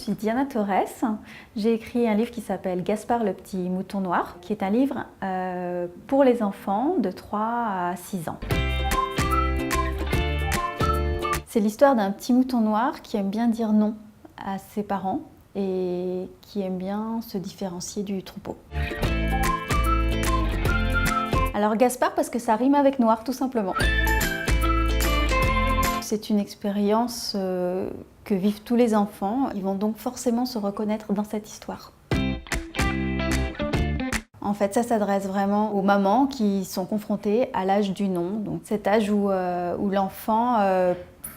suis Diana Torres. J'ai écrit un livre qui s'appelle Gaspard le petit mouton noir, qui est un livre pour les enfants de 3 à 6 ans. C'est l'histoire d'un petit mouton noir qui aime bien dire non à ses parents et qui aime bien se différencier du troupeau. Alors Gaspard parce que ça rime avec noir tout simplement. C'est une expérience que vivent tous les enfants. Ils vont donc forcément se reconnaître dans cette histoire. En fait, ça s'adresse vraiment aux mamans qui sont confrontées à l'âge du non. Donc cet âge où l'enfant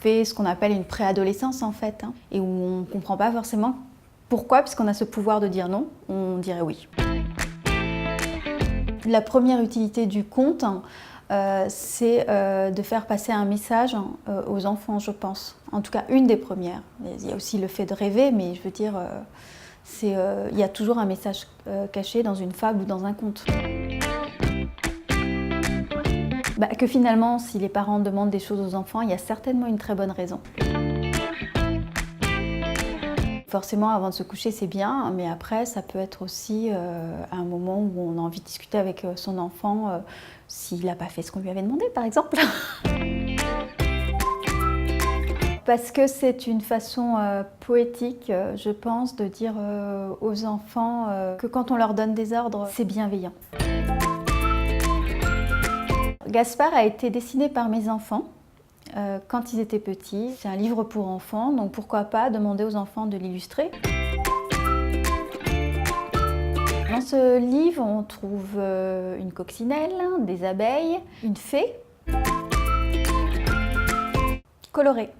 fait ce qu'on appelle une préadolescence en fait, et où on ne comprend pas forcément pourquoi, puisqu'on a ce pouvoir de dire non, on dirait oui. La première utilité du conte, c'est de faire passer un message aux enfants, je pense. En tout cas, une des premières. Il y a aussi le fait de rêver, mais je veux dire, il y a toujours un message caché dans une fable ou dans un conte. Que finalement, si les parents demandent des choses aux enfants, il y a certainement une très bonne raison. Forcément, avant de se coucher, c'est bien, mais après, ça peut être aussi un moment où on a envie de discuter avec son enfant s'il n'a pas fait ce qu'on lui avait demandé, par exemple. Parce que c'est une façon poétique, je pense, de dire aux enfants que quand on leur donne des ordres, c'est bienveillant. Gaspard a été dessiné par mes enfants. Quand ils étaient petits. C'est un livre pour enfants, donc pourquoi pas demander aux enfants de l'illustrer. Dans ce livre, on trouve une coccinelle, des abeilles, une fée, colorée.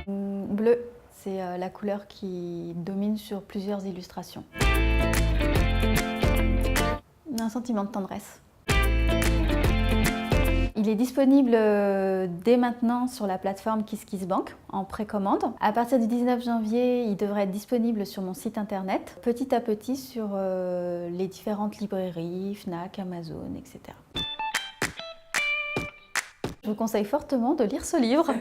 Bleu, c'est la couleur qui domine sur plusieurs illustrations. Un sentiment de tendresse. Il est disponible dès maintenant sur la plateforme KissKissBank en précommande. À partir du 19 janvier, il devrait être disponible sur mon site internet, petit à petit sur les différentes librairies, Fnac, Amazon, etc. Je vous conseille fortement de lire ce livre.